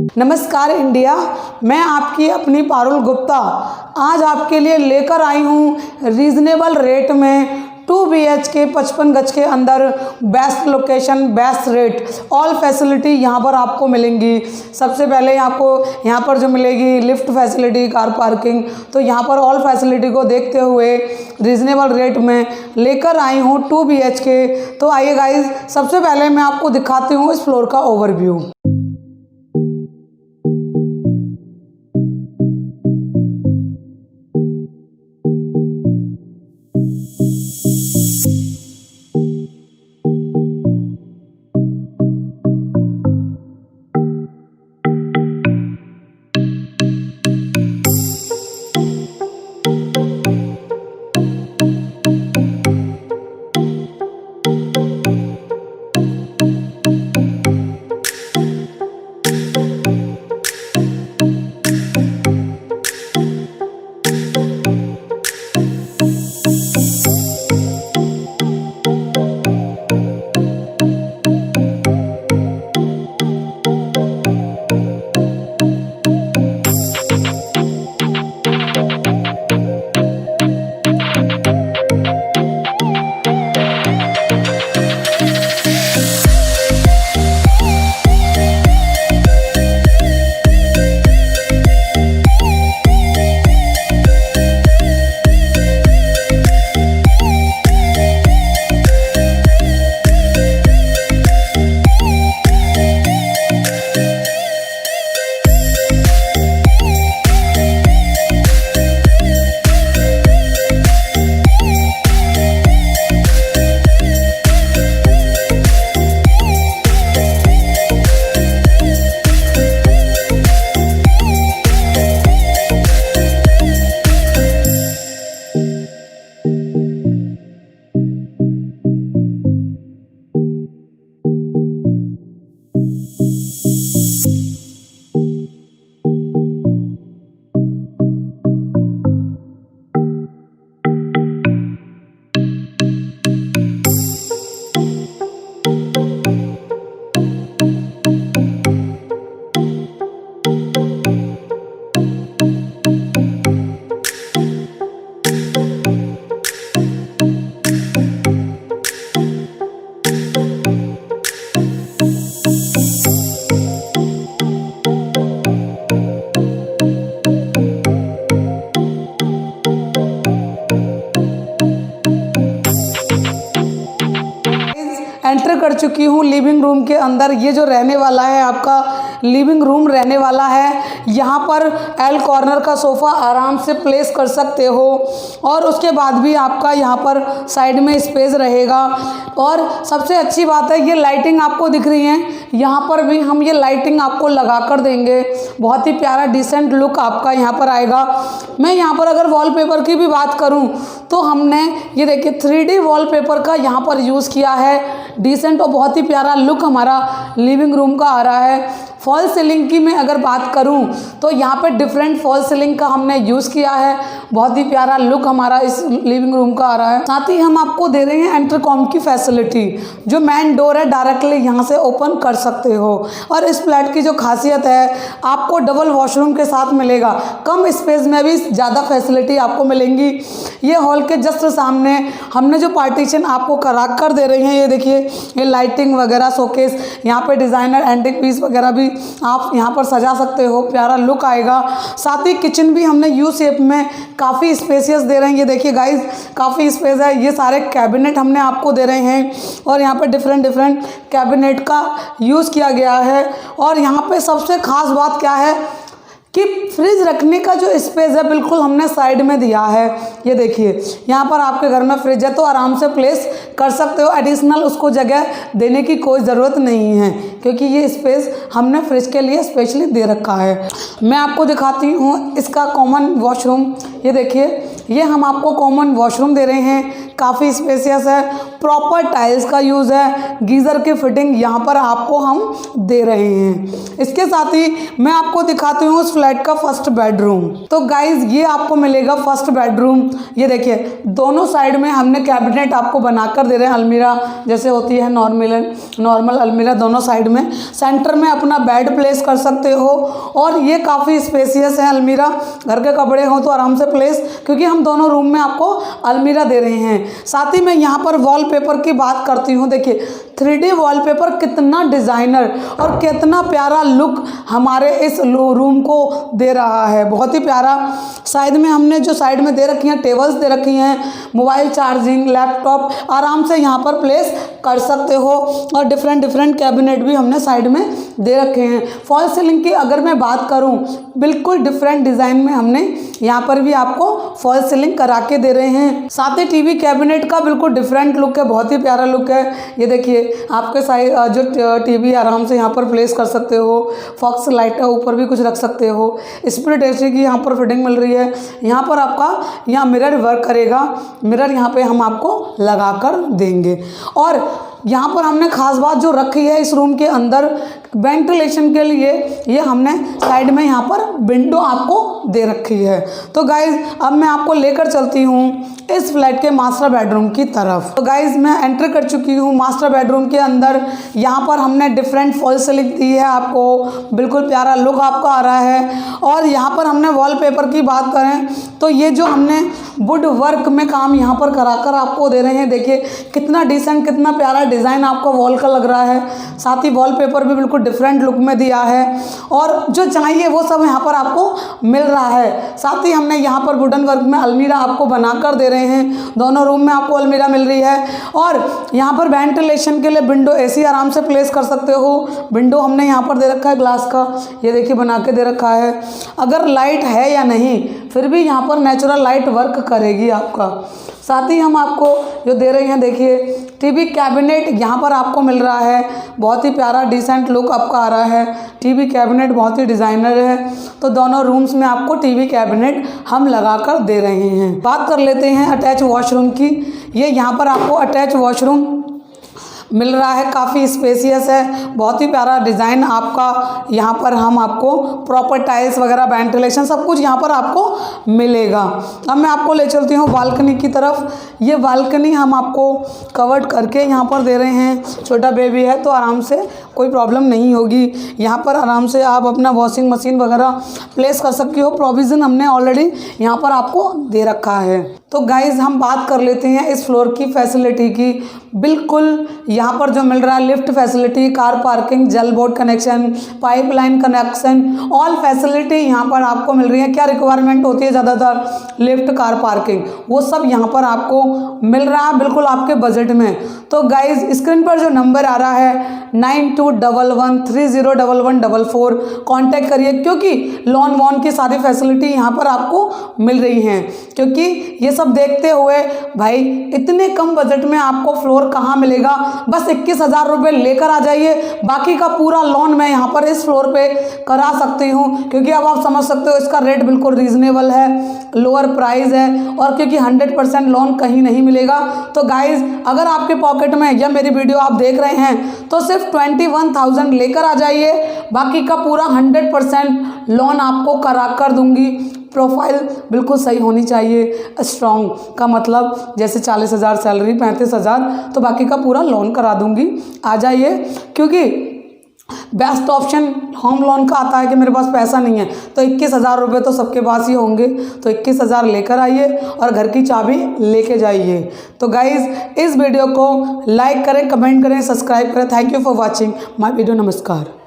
नमस्कार इंडिया, मैं आपकी अपनी पारुल गुप्ता आज आपके लिए लेकर आई हूँ रीज़नेबल रेट में 2 BHK 55 गज के अंदर best location, best rate, all facility यहाँ पर आपको मिलेंगी। सबसे पहले आपको यहाँ पर जो मिलेगी लिफ्ट फैसिलिटी, कार पार्किंग, तो यहाँ पर ऑल फैसिलिटी को देखते हुए रीज़नेबल रेट में लेकर आई हूँ 2 BHK। तो आइए गाइज, सबसे पहले मैं आपको दिखाती हूँ इस फ्लोर का ओवरव्यू। एंटर कर चुकी हूँ लिविंग रूम के अंदर। ये जो रहने वाला है आपका लिविंग रूम रहने वाला है। यहाँ पर एल कॉर्नर का सोफ़ा आराम से प्लेस कर सकते हो और उसके बाद भी आपका यहाँ पर साइड में स्पेस रहेगा। और सबसे अच्छी बात है, ये लाइटिंग आपको दिख रही है, यहाँ पर भी हम ये लाइटिंग आपको लगा कर देंगे। बहुत ही प्यारा डिसेंट लुक आपका यहाँ पर आएगा। मैं यहाँ पर अगर वॉलपेपर की भी बात करूँ तो हमने ये देखिए 3D वॉलपेपर का यहाँ पर यूज़ किया है। डिसेंट और बहुत ही प्यारा लुक हमारा लिविंग रूम का आ रहा है। फॉल सीलिंग की मैं अगर बात करूं तो यहाँ पे डिफरेंट फॉल सीलिंग का हमने यूज़ किया है। बहुत ही प्यारा लुक हमारा इस लिविंग रूम का आ रहा है। साथ ही हम आपको दे रहे हैं इंटरकॉम की फैसिलिटी। जो मेन डोर है डायरेक्टली यहाँ से ओपन कर सकते हो। और इस फ्लैट की जो खासियत है, आपको डबल वॉशरूम के साथ मिलेगा। कम स्पेस में भी ज़्यादा फैसिलिटी आपको मिलेंगी। ये हॉल के जस्ट सामने हमने जो पार्टीशन आपको करा कर दे रहे हैं, ये देखिए, ये लाइटिंग वगैरह, शोकेस, यहाँ पे डिज़ाइनर एंटिक पीस वगैरह भी आप यहाँ पर सजा सकते हो, प्यारा लुक आएगा। साथ ही किचन भी हमने यू शेप में काफ़ी स्पेसियस दे रहे हैं। ये देखिए गाइज, काफ़ी स्पेस है। ये सारे कैबिनेट हमने आपको दे रहे हैं और यहाँ पे डिफरेंट कैबिनेट का यूज़ किया गया है। और यहाँ पे सबसे ख़ास बात क्या है कि फ्रिज रखने का जो स्पेस है बिल्कुल हमने साइड में दिया है। ये देखिए, यहाँ पर आपके घर में फ्रिज है तो आराम से प्लेस कर सकते हो। एडिशनल उसको जगह देने की कोई ज़रूरत नहीं है क्योंकि ये स्पेस हमने फ्रिज के लिए स्पेशली दे रखा है। मैं आपको दिखाती हूँ इसका कॉमन वॉशरूम। ये देखिए, ये हम आपको कॉमन वॉशरूम दे रहे हैं। काफ़ी स्पेसियस है, प्रॉपर टाइल्स का यूज़ है, गीज़र की फिटिंग यहाँ पर आपको हम दे रहे हैं। इसके साथ ही मैं आपको दिखाती हूँ उस फ्लैट का फर्स्ट बेडरूम। तो गाइज ये आपको मिलेगा फर्स्ट बेडरूम। ये देखिए दोनों साइड में हमने कैबिनेट आपको बनाकर दे रहे हैं, अलमीरा जैसे होती है नॉर्मल अलमीरा दोनों साइड में। सेंटर में अपना बेड प्लेस कर सकते हो और ये काफ़ी स्पेसियस है अलमीरा, घर के कपड़े हो तो आराम से प्लेस, क्योंकि हम दोनों रूम में आपको अलमीरा दे रहे हैं। साथ ही मैं यहाँ पर वॉलपेपर की बात करती हूँ। देखिए 3D वॉलपेपर कितना डिज़ाइनर और कितना प्यारा लुक हमारे इस रूम को दे रहा है, बहुत ही प्यारा। साइड में हमने जो साइड में दे रखी हैं टेबल्स दे रखी हैं, मोबाइल चार्जिंग, लैपटॉप आराम से यहाँ पर प्लेस कर सकते हो और डिफरेंट कैबिनेट भी हमने साइड में दे रखे हैं। फॉल सीलिंग की अगर मैं बात करूँ, बिल्कुल डिफरेंट डिज़ाइन में हमने यहाँ पर भी आपको फॉल सीलिंग करा के दे रहे हैं। साथ ही टीवी कैबिनेट का बिल्कुल डिफरेंट लुक है, बहुत ही प्यारा लुक है। ये देखिए आपके साइड जो टीवी आराम से यहाँ पर प्लेस कर सकते हो, फॉक्स लाइट ऊपर भी कुछ रख सकते हो, स्प्लिट एसी की यहाँ पर फिटिंग मिल रही है। यहाँ पर आपका यहाँ मिरर वर्क करेगा, मिरर यहाँ पे हम आपको लगा कर देंगे। और यहाँ पर हमने खास बात जो रखी है इस रूम के अंदर वेंटिलेशन के लिए, ये हमने साइड में यहाँ पर विंडो आपको दे रखी है। तो गाइज अब मैं आपको लेकर चलती हूँ इस फ्लैट के मास्टर बेडरूम की तरफ। तो गाइज मैं एंटर कर चुकी हूँ मास्टर बेडरूम के अंदर। यहाँ पर हमने डिफरेंट फॉल सीलिंग दी है आपको, बिल्कुल प्यारा लुक आपका आ रहा है। और यहाँ पर हमने वॉलपेपर की बात करें तो ये जो हमने वुड वर्क में काम यहाँ पर कराकर आपको दे रहे हैं। देखिए कितना डिसेंट, कितना प्यारा डिज़ाइन आपको वॉल का लग रहा है। साथ ही वॉलपेपर भी बिल्कुल डिफरेंट लुक में दिया है और जो चाहिए वो सब यहाँ पर आपको मिल रहा है। साथ ही हमने यहाँ पर वुडन वर्क में अलमीरा आपको बनाकर दे रहे हैं। दोनों रूम में आपको अलमीरा मिल रही है और यहाँ पर वेंटिलेशन के लिए विंडो एसी आराम से प्लेस कर सकते हो। विंडो हमने यहाँ पर दे रखा है ग्लास का, ये देखिए बना के दे रखा है। अगर लाइट है या नहीं फिर भी यहाँ पर नेचुरल लाइट वर्क करेगी आपका। साथ ही हम आपको जो दे रहे हैं, देखिए टीवी कैबिनेट यहाँ पर आपको मिल रहा है, बहुत ही प्यारा डिसेंट लुक आपका आ रहा है। टीवी कैबिनेट बहुत ही डिज़ाइनर है, तो दोनों रूम्स में आपको टीवी कैबिनेट हम लगा कर दे रहे हैं। बात कर लेते हैं अटैच वॉशरूम की। ये यहाँ पर आपको अटैच वॉशरूम मिल रहा है, काफ़ी स्पेसियस है, बहुत ही प्यारा डिज़ाइन आपका। यहाँ पर हम आपको प्रॉपर टाइल्स वगैरह, वेंटिलेशन सब कुछ यहाँ पर आपको मिलेगा। अब मैं आपको ले चलती हूँ बालकनी की तरफ। ये बालकनी हम आपको कवर्ड करके यहाँ पर दे रहे हैं। छोटा बेबी है तो आराम से कोई प्रॉब्लम नहीं होगी। यहाँ पर आराम से आप अपना वॉशिंग मशीन वगैरह प्लेस कर सकते हो, प्रोविज़न हमने ऑलरेडी यहाँ पर आपको दे रखा है। तो गाइज़ हम बात कर लेते हैं इस फ्लोर की फैसिलिटी की। बिल्कुल यहाँ पर जो मिल रहा है लिफ्ट फैसिलिटी, कार पार्किंग, जल board connection, pipeline connection, all facility यहाँ पर आपको मिल रही है। क्या रिक्वायरमेंट होती है ज़्यादातर, लिफ्ट, कार पार्किंग, वो सब यहाँ पर आपको मिल रहा है बिल्कुल आपके बजट में। तो गाइज़ स्क्रीन पर जो नंबर आ रहा है 9211301144 कांटेक्ट करिए, क्योंकि लोन वॉन की सारी फैसिलिटी यहाँ पर आपको मिल रही हैं। क्योंकि ये सब देखते हुए भाई इतने कम बजट में आपको फ्लोर कहाँ मिलेगा। बस 21,000 रुपये लेकर आ जाइए, बाकी का पूरा लोन मैं यहाँ पर इस फ्लोर पे करा सकती हूँ। क्योंकि अब आप समझ सकते हो इसका रेट बिल्कुल रीजनेबल है, लोअर प्राइस है, और क्योंकि 100% लोन कहीं नहीं मिलेगा। तो गाइज अगर आपके पॉकेट में या मेरी वीडियो आप देख रहे हैं तो सिर्फ 21,000 लेकर आ जाइए, बाकी का पूरा 100% लोन आपको करा कर दूंगी। प्रोफाइल बिल्कुल सही होनी चाहिए, स्ट्रॉन्ग का मतलब जैसे 40,000 सैलरी, 35,000, तो बाकी का पूरा लोन करा दूंगी। आ जाइए, क्योंकि बेस्ट ऑप्शन होम लोन का आता है कि मेरे पास पैसा नहीं है तो 21,000 रुपये तो सबके पास ही होंगे। तो 21,000 लेकर आइए और घर की चाबी लेके जाइए। तो गाइज़ इस वीडियो को लाइक करें, कमेंट करें, सब्सक्राइब करें। Thank you for watching my video. नमस्कार।